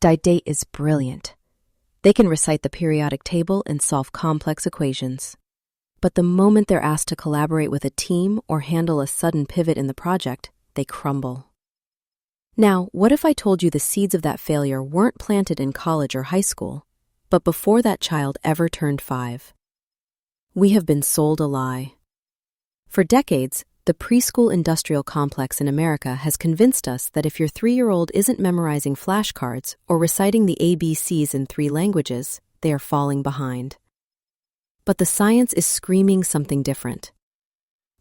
Date is brilliant. They can recite the periodic table and solve complex equations. But the moment they're asked to collaborate with a team or handle a sudden pivot in the project, they crumble. Now, what if I told you the seeds of that failure weren't planted in college or high school, but before that child ever turned 5? We have been sold a lie. For decades, the preschool industrial complex in America has convinced us that if your 3-year-old isn't memorizing flashcards or reciting the ABCs in 3 languages, they are falling behind. But the science is screaming something different.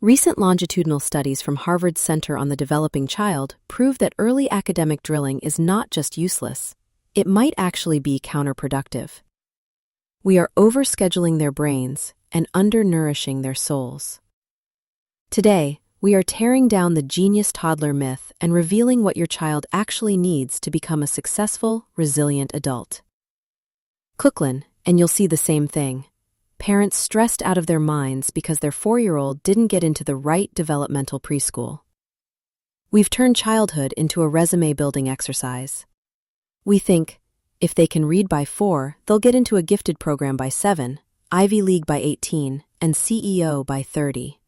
Recent longitudinal studies from Harvard's Center on the Developing Child prove that early academic drilling is not just useless, it might actually be counterproductive. We are overscheduling their brains and undernourishing their souls. Today, we are tearing down the genius toddler myth and revealing what your child actually needs to become a successful, resilient adult. Cookland, and you'll see the same thing. Parents stressed out of their minds because their 4-year-old didn't get into the right developmental preschool. We've turned childhood into a resume-building exercise. We think, if they can read by 4, they'll get into a gifted program by 7, Ivy League by 18, and CEO by 30.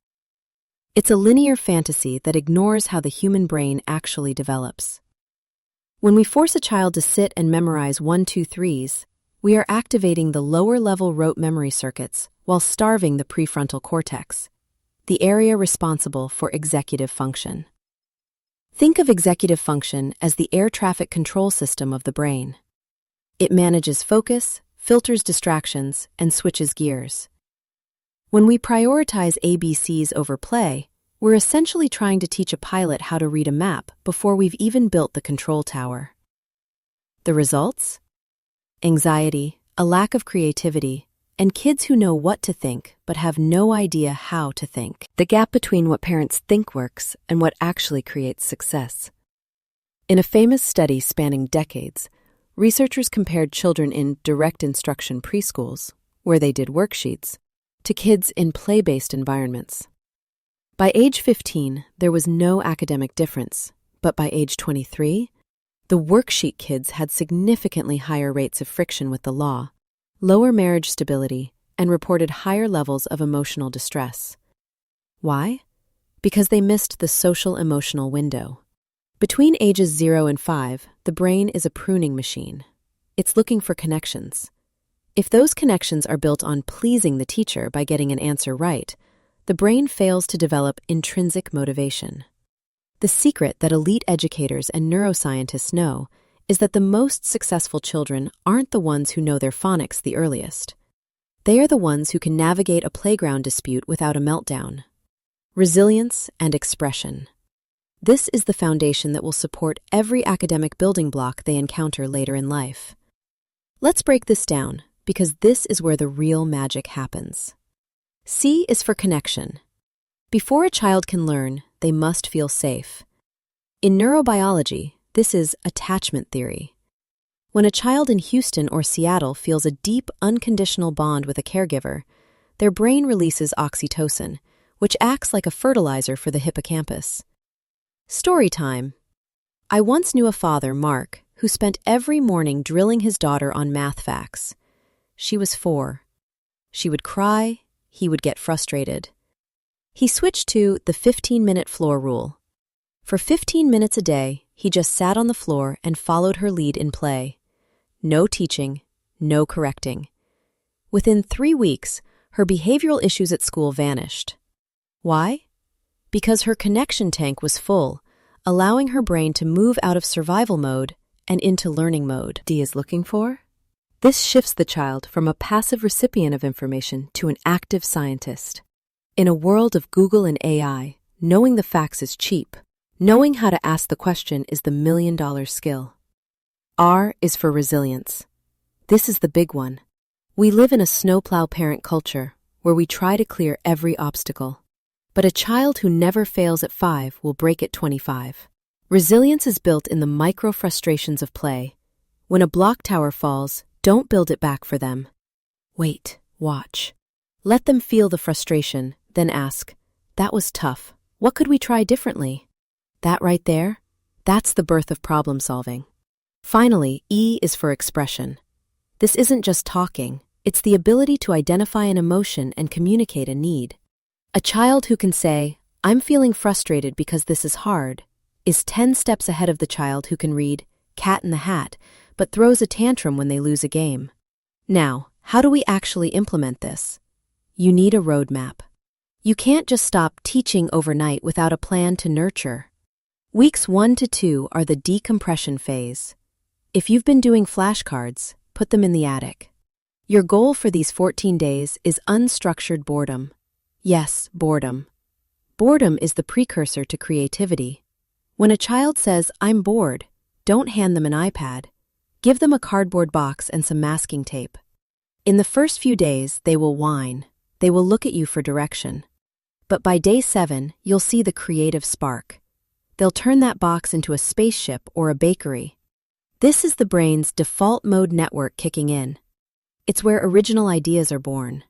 It's a linear fantasy that ignores how the human brain actually develops. When we force a child to sit and memorize 1, 2, 3s, we are activating the lower-level rote memory circuits while starving the prefrontal cortex, the area responsible for executive function. Think of executive function as the air traffic control system of the brain. It manages focus, filters distractions, and switches gears. When we prioritize ABCs over play, we're essentially trying to teach a pilot how to read a map before we've even built the control tower. The results? Anxiety, a lack of creativity, and kids who know what to think but have no idea how to think. The gap between what parents think works and what actually creates success. In a famous study spanning decades, researchers compared children in direct instruction preschools, where they did worksheets, to kids in play-based environments. By age 15, there was no academic difference, but by age 23, the worksheet kids had significantly higher rates of friction with the law, lower marriage stability, and reported higher levels of emotional distress. Why? Because they missed the social-emotional window. Between ages 0 and 5, the brain is a pruning machine. It's looking for connections. If those connections are built on pleasing the teacher by getting an answer right, the brain fails to develop intrinsic motivation. The secret that elite educators and neuroscientists know is that the most successful children aren't the ones who know their phonics the earliest. They are the ones who can navigate a playground dispute without a meltdown. Resilience and expression. This is the foundation that will support every academic building block they encounter later in life. Let's break this down, because this is where the real magic happens. C is for connection. Before a child can learn, they must feel safe. In neurobiology, this is attachment theory. When a child in Houston or Seattle feels a deep, unconditional bond with a caregiver, their brain releases oxytocin, which acts like a fertilizer for the hippocampus. Story time. I once knew a father, Mark, who spent every morning drilling his daughter on math facts. She was 4. She would cry, he would get frustrated. He switched to the 15-minute floor rule. For 15 minutes a day, he just sat on the floor and followed her lead in play. No teaching, no correcting. Within 3 weeks, her behavioral issues at school vanished. Why? Because her connection tank was full, allowing her brain to move out of survival mode and into learning mode. D is looking for? This shifts the child from a passive recipient of information to an active scientist. In a world of Google and AI, knowing the facts is cheap. Knowing how to ask the question is the million-dollar skill. R is for resilience. This is the big one. We live in a snowplow parent culture where we try to clear every obstacle. But a child who never fails at 5 will break at 25. Resilience is built in the micro-frustrations of play. When a block tower falls, don't build it back for them. Wait, watch. Let them feel the frustration, then ask, "That was tough. What could we try differently?" That right there, that's the birth of problem solving. Finally, E is for expression. This isn't just talking, it's the ability to identify an emotion and communicate a need. A child who can say, "I'm feeling frustrated because this is hard," is 10 steps ahead of the child who can read Cat in the Hat, but throws a tantrum when they lose a game. Now, how do we actually implement this? You need a roadmap. You can't just stop teaching overnight without a plan to nurture. Weeks 1 to 2 are the decompression phase. If you've been doing flashcards, put them in the attic. Your goal for these 14 days is unstructured boredom. Yes, boredom. Boredom is the precursor to creativity. When a child says, "I'm bored," don't hand them an iPad. Give them a cardboard box and some masking tape. In the first few days, they will whine. They will look at you for direction. But by day 7, you'll see the creative spark. They'll turn that box into a spaceship or a bakery. This is the brain's default mode network kicking in. It's where original ideas are born.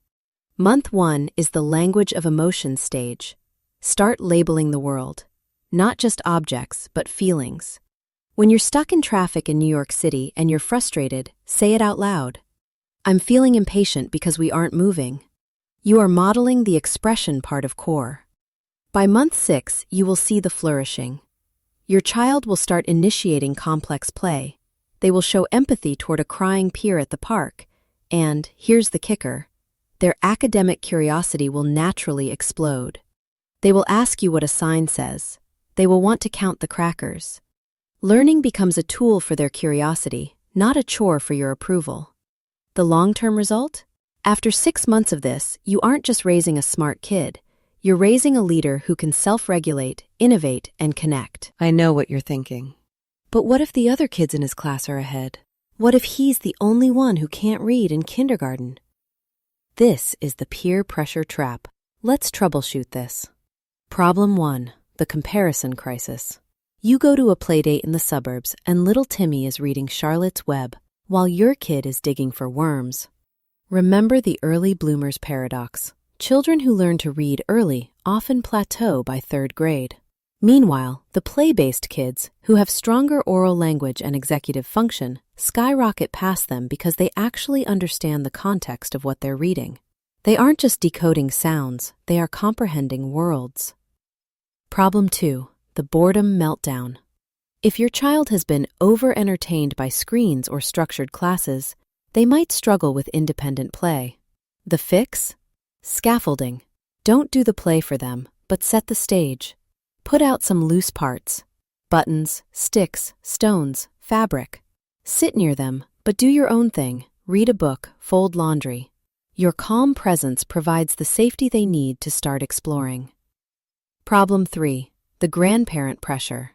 Month 1 is the language of emotions stage. Start labeling the world. Not just objects, but feelings. When you're stuck in traffic in New York City and you're frustrated, say it out loud. "I'm feeling impatient because we aren't moving." You are modeling the expression part of C.O.R.E. By month 6, you will see the flourishing. Your child will start initiating complex play. They will show empathy toward a crying peer at the park. And, here's the kicker, their academic curiosity will naturally explode. They will ask you what a sign says. They will want to count the crackers. Learning becomes a tool for their curiosity, not a chore for your approval. The long-term result? After 6 months of this, you aren't just raising a smart kid. You're raising a leader who can self-regulate, innovate, and connect. I know what you're thinking. But what if the other kids in his class are ahead? What if he's the only one who can't read in kindergarten? This is the peer pressure trap. Let's troubleshoot this. Problem 1, the comparison crisis. You go to a playdate in the suburbs and little Timmy is reading Charlotte's Web while your kid is digging for worms. Remember the early bloomers paradox. Children who learn to read early often plateau by 3rd grade. Meanwhile, the play-based kids, who have stronger oral language and executive function, skyrocket past them because they actually understand the context of what they're reading. They aren't just decoding sounds, they are comprehending worlds. Problem 2, the boredom meltdown. If your child has been over-entertained by screens or structured classes, they might struggle with independent play. The fix? Scaffolding. Don't do the play for them, but set the stage. Put out some loose parts. Buttons, sticks, stones, fabric. Sit near them, but do your own thing. Read a book, fold laundry. Your calm presence provides the safety they need to start exploring. Problem 3, the grandparent pressure.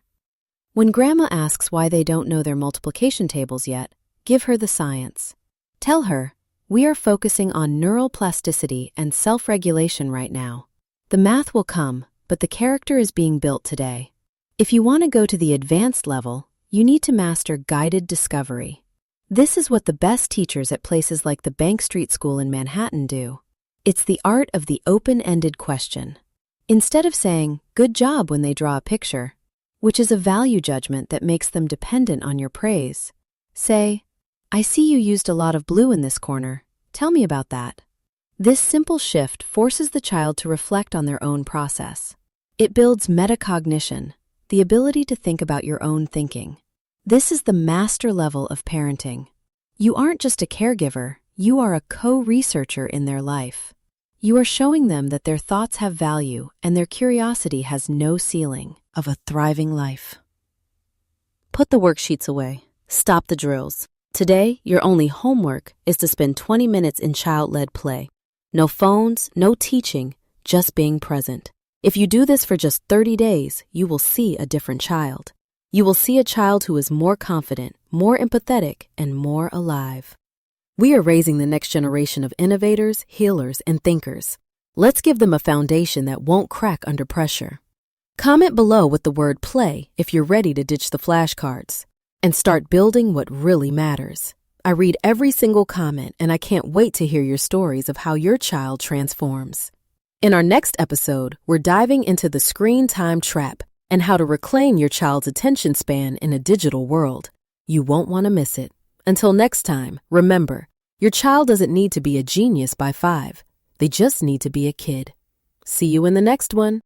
When grandma asks why they don't know their multiplication tables yet, give her the science. Tell her, we are focusing on neural plasticity and self-regulation right now. The math will come, but the character is being built today. If you want to go to the advanced level, you need to master guided discovery. This is what the best teachers at places like the Bank Street School in Manhattan do. It's the art of the open-ended question. Instead of saying, "good job" when they draw a picture, which is a value judgment that makes them dependent on your praise, say, "I see you used a lot of blue in this corner. Tell me about that." This simple shift forces the child to reflect on their own process. It builds metacognition, the ability to think about your own thinking. This is the master level of parenting. You aren't just a caregiver, you are a co-researcher in their life. You are showing them that their thoughts have value and their curiosity has no ceiling. Of a thriving life. Put the worksheets away. Stop the drills. Today, your only homework is to spend 20 minutes in child-led play. No phones, no teaching, just being present. If you do this for just 30 days, you will see a different child. You will see a child who is more confident, more empathetic, and more alive. We are raising the next generation of innovators, healers, and thinkers. Let's give them a foundation that won't crack under pressure. Comment below with the word play if you're ready to ditch the flashcards and start building what really matters. I read every single comment and I can't wait to hear your stories of how your child transforms. In our next episode, we're diving into the screen time trap and how to reclaim your child's attention span in a digital world. You won't want to miss it. Until next time, remember, your child doesn't need to be a genius by 5. They just need to be a kid. See you in the next one.